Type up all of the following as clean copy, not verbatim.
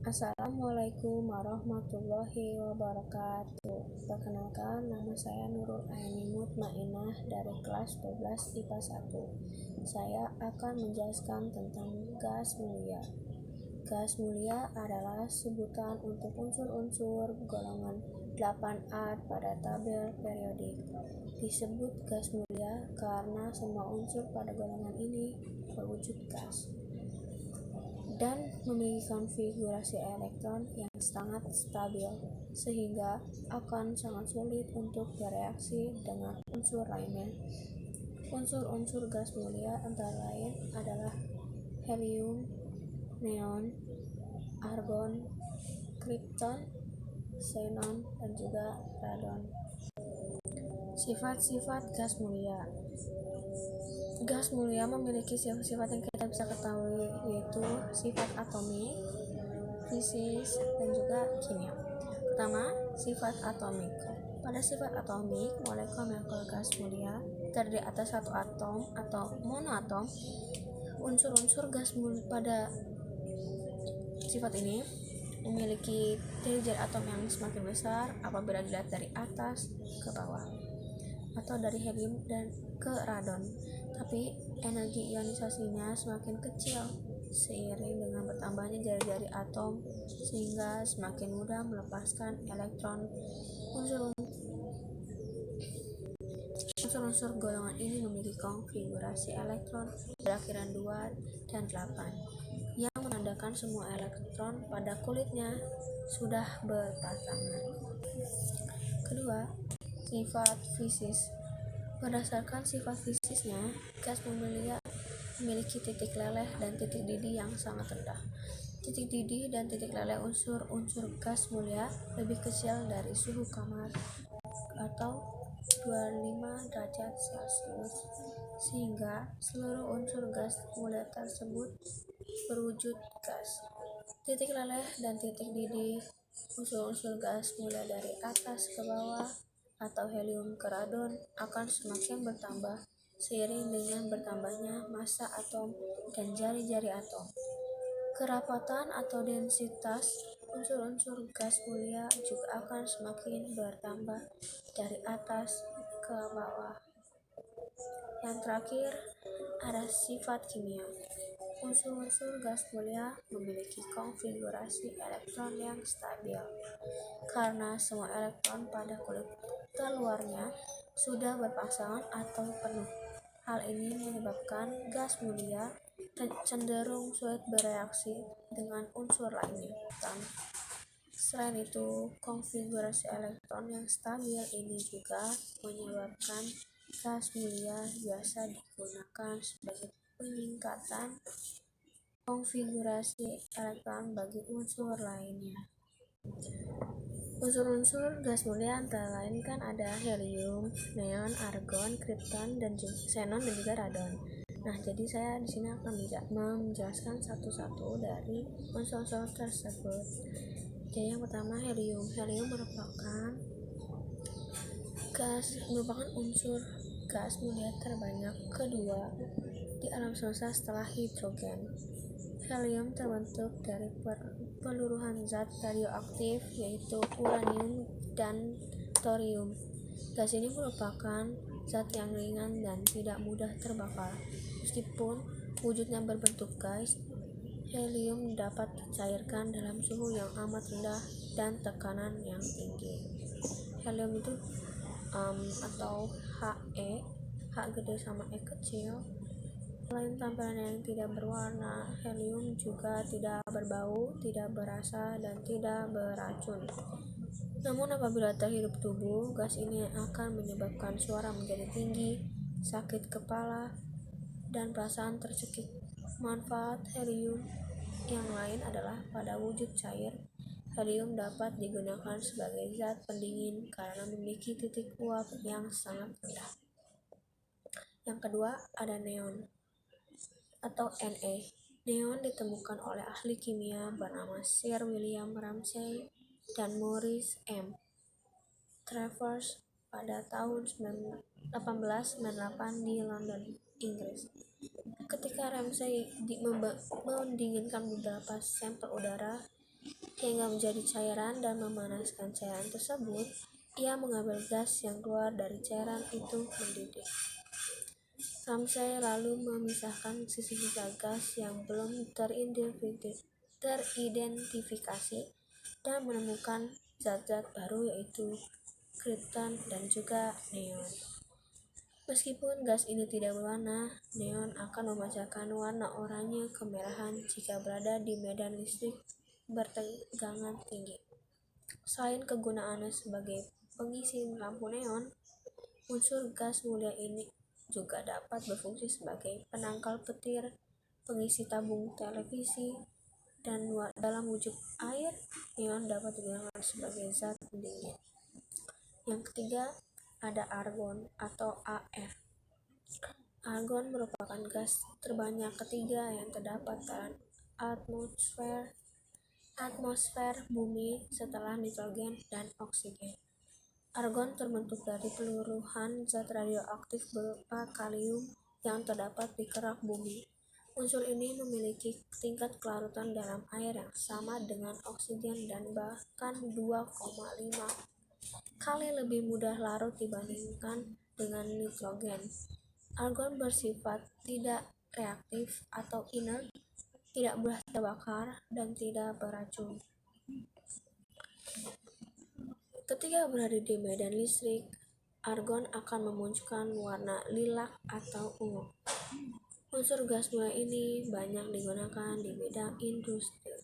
Assalamualaikum warahmatullahi wabarakatuh. Perkenalkan, nama saya Nurul Aini Mutmainah dari kelas 12 IPA 1. Saya akan menjelaskan tentang gas mulia. Gas mulia adalah sebutan untuk unsur-unsur golongan 8A pada tabel periodik. Disebut gas mulia karena semua unsur pada golongan ini berwujud gas dan memiliki konfigurasi elektron yang sangat stabil, sehingga akan sangat sulit untuk bereaksi dengan unsur lainnya. Unsur-unsur gas mulia antara lain adalah helium, neon, argon, krypton, xenon, dan juga radon. Sifat-sifat gas mulia. Gas mulia memiliki sifat-sifat yang kita bisa ketahui, yaitu sifat atomik, fisis, dan juga kimia. Pertama, sifat atomik. Pada sifat atomik, molekul-molekul gas mulia terdiri atas satu atom atau monoatom. Unsur-unsur gas mulia pada sifat ini memiliki titik jari atom yang semakin besar apabila dilihat dari atas ke bawah, atau dari helium dan ke radon, tapi energi ionisasinya semakin kecil seiring dengan bertambahnya jari-jari atom, sehingga semakin mudah melepaskan elektron. Unsur-unsur golongan ini memiliki konfigurasi elektron berakhiran 2 dan 8 yang menandakan semua elektron pada kulitnya sudah berpasangan. Kedua, sifat fisis. Berdasarkan sifat fisisnya, gas mulia memiliki titik leleh dan titik didih yang sangat rendah. Titik didih dan titik leleh unsur-unsur gas mulia lebih kecil dari suhu kamar atau 25 derajat Celcius, sehingga seluruh unsur gas mulia tersebut berwujud gas. Titik leleh dan titik didih unsur-unsur gas mulia dari atas ke bawah atau helium ke radon akan semakin bertambah seiring dengan bertambahnya massa atom dan jari-jari atom. Kerapatan atau densitas unsur-unsur gas mulia juga akan semakin bertambah dari atas ke bawah. Yang terakhir, ada sifat kimia. Unsur-unsur gas mulia memiliki konfigurasi elektron yang stabil karena semua elektron pada kulit terluarnya sudah berpasangan atau penuh. Hal ini menyebabkan gas mulia cenderung sulit bereaksi dengan unsur lainnya. Selain itu, konfigurasi elektron yang stabil ini juga menyebabkan gas mulia biasa digunakan sebagai peningkatan konfigurasi elektron bagi unsur lainnya. Unsur-unsur gas mulia antara lain kan ada helium, neon, argon, krypton, dan xenon, dan juga radon. Nah, jadi saya di sini akan menjelaskan satu-satu dari unsur-unsur tersebut. Jadi yang pertama, helium. Helium merupakan unsur gas mulia terbanyak kedua di alam semesta setelah hidrogen. Helium terbentuk dari peluruhan zat radioaktif, yaitu uranium dan thorium. Gas ini merupakan zat yang ringan dan tidak mudah terbakar. Meskipun wujudnya berbentuk gas, helium dapat dicairkan dalam suhu yang amat rendah dan tekanan yang tinggi. Helium itu atau He, H gede sama E kecil. Selain tampilannya yang tidak berwarna, helium juga tidak berbau, tidak berasa, dan tidak beracun. Namun apabila terhirup tubuh, gas ini akan menyebabkan suara menjadi tinggi, sakit kepala, dan perasaan tercekik. Manfaat helium yang lain adalah pada wujud cair, helium dapat digunakan sebagai zat pendingin karena memiliki titik uap yang sangat rendah. Yang kedua, ada neon atau Ne. Neon ditemukan oleh ahli kimia bernama Sir William Ramsay dan Maurice M. Travers pada tahun 1898 di London, Inggris. Ketika Ramsay mendinginkan beberapa sampel udara, hingga menjadi cairan dan memanaskan cairan tersebut, ia mengambil gas yang keluar dari cairan itu mendidih. Ramsay lalu memisahkan sisa-sisa gas yang belum teridentifikasi dan menemukan zat-zat baru yaitu krypton dan juga neon. Meskipun gas ini tidak berwarna, neon akan memancarkan warna oranye kemerahan jika berada di medan listrik bertegangan tinggi. Selain kegunaannya sebagai pengisi lampu neon, unsur gas mulia ini juga dapat berfungsi sebagai penangkal petir, pengisi tabung televisi, dan dalam wujud air, neon dapat digunakan sebagai zat pendingin. Yang ketiga, ada argon atau AR. Argon merupakan gas terbanyak ketiga yang terdapat dalam atmosfer bumi setelah nitrogen dan oksigen. Argon terbentuk dari peluruhan zat radioaktif berupa kalium yang terdapat di kerak bumi. Unsur ini memiliki tingkat kelarutan dalam air yang sama dengan oksigen dan bahkan 2,5 kali lebih mudah larut dibandingkan dengan nitrogen. Argon bersifat tidak reaktif atau inert, tidak mudah terbakar, dan tidak beracun. Ketika berada di medan listrik, argon akan memunculkan warna lilac atau ungu. Unsur gas mulia ini banyak digunakan di bidang industri,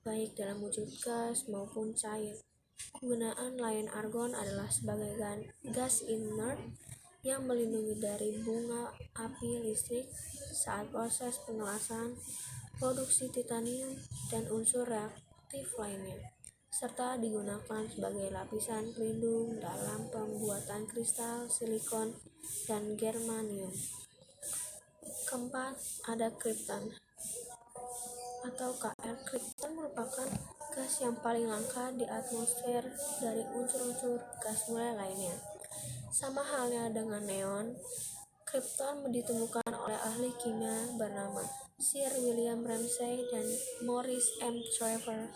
baik dalam wujud gas maupun cair. Kegunaan lain argon adalah sebagai gas inert yang melindungi dari bunga api listrik saat proses pengelasan, produksi titanium, dan unsur reaktif lainnya, serta digunakan sebagai lapisan pelindung dalam pembuatan kristal, silikon, dan germanium. Keempat, ada krypton atau KR. Krypton merupakan gas yang paling langka di atmosfer dari unsur-unsur gas mulia lainnya. Sama halnya dengan neon, krypton ditemukan oleh ahli kimia bernama Sir William Ramsay dan Maurice M. Travers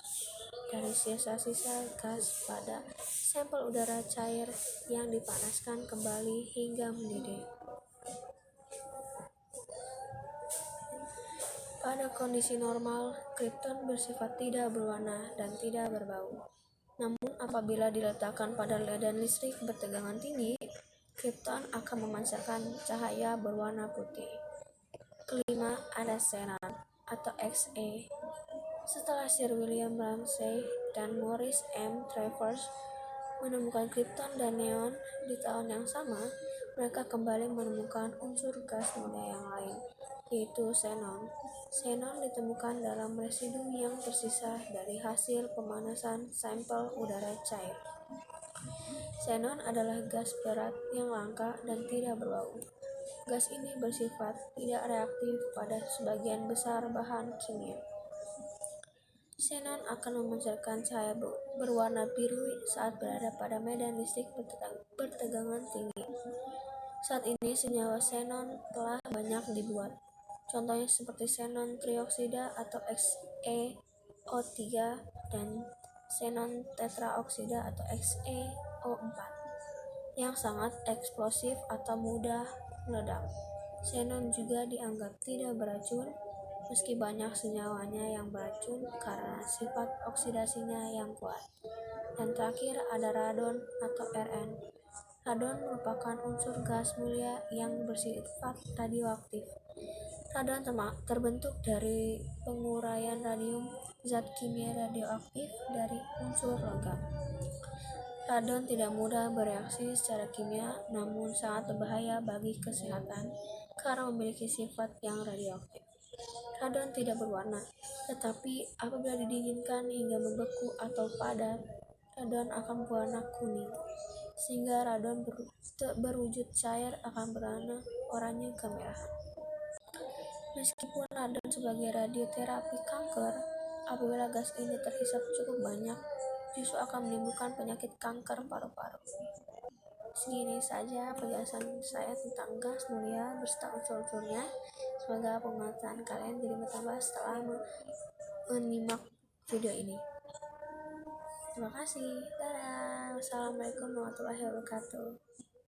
dari sisa-sisa gas pada sampel udara cair yang dipanaskan kembali hingga mendidih. Pada kondisi normal, krypton bersifat tidak berwarna dan tidak berbau. Namun apabila diletakkan pada medan listrik bertegangan tinggi, krypton akan memancarkan cahaya berwarna putih. Kelima, ada xenon atau Xe. Setelah Sir William Ramsay dan Maurice M. Travers menemukan krypton dan neon di tahun yang sama, mereka kembali menemukan unsur gas mulia yang lain, yaitu xenon. Xenon ditemukan dalam residu yang tersisa dari hasil pemanasan sampel udara cair. Xenon adalah gas berat yang langka dan tidak berbau. Gas ini bersifat tidak reaktif pada sebagian besar bahan kimia. Xenon akan memancarkan cahaya berwarna biru saat berada pada medan listrik bertegangan tinggi. Saat ini senyawa xenon telah banyak dibuat. Contohnya seperti xenon trioksida atau XeO3 dan xenon tetraoksida atau XeO4 yang sangat eksplosif atau mudah meledak. Xenon juga dianggap tidak beracun, meski banyak senyawanya yang beracun karena sifat oksidasinya yang kuat. Dan terakhir ada radon atau Rn. Radon merupakan unsur gas mulia yang bersifat radioaktif. Radon terbentuk dari penguraian radium, zat kimia radioaktif dari unsur logam. Radon tidak mudah bereaksi secara kimia, namun sangat berbahaya bagi kesehatan karena memiliki sifat yang radioaktif. Radon tidak berwarna, tetapi apabila didinginkan hingga membeku atau padat, radon akan berwarna kuning, sehingga radon berwujud cair akan berwarna oranye kemerahan. Meskipun radon sebagai radioterapi kanker, apabila gas ini terhisap cukup banyak, justru akan menimbulkan penyakit kanker paru-paru. Segini saja penjelasan saya tentang gas mulia beserta unsur-unsurnya. Semoga pengetahuan kalian jadi bertambah setelah menyimak video ini. Terima kasih. Dadah. Wassalamualaikum warahmatullahi wabarakatuh.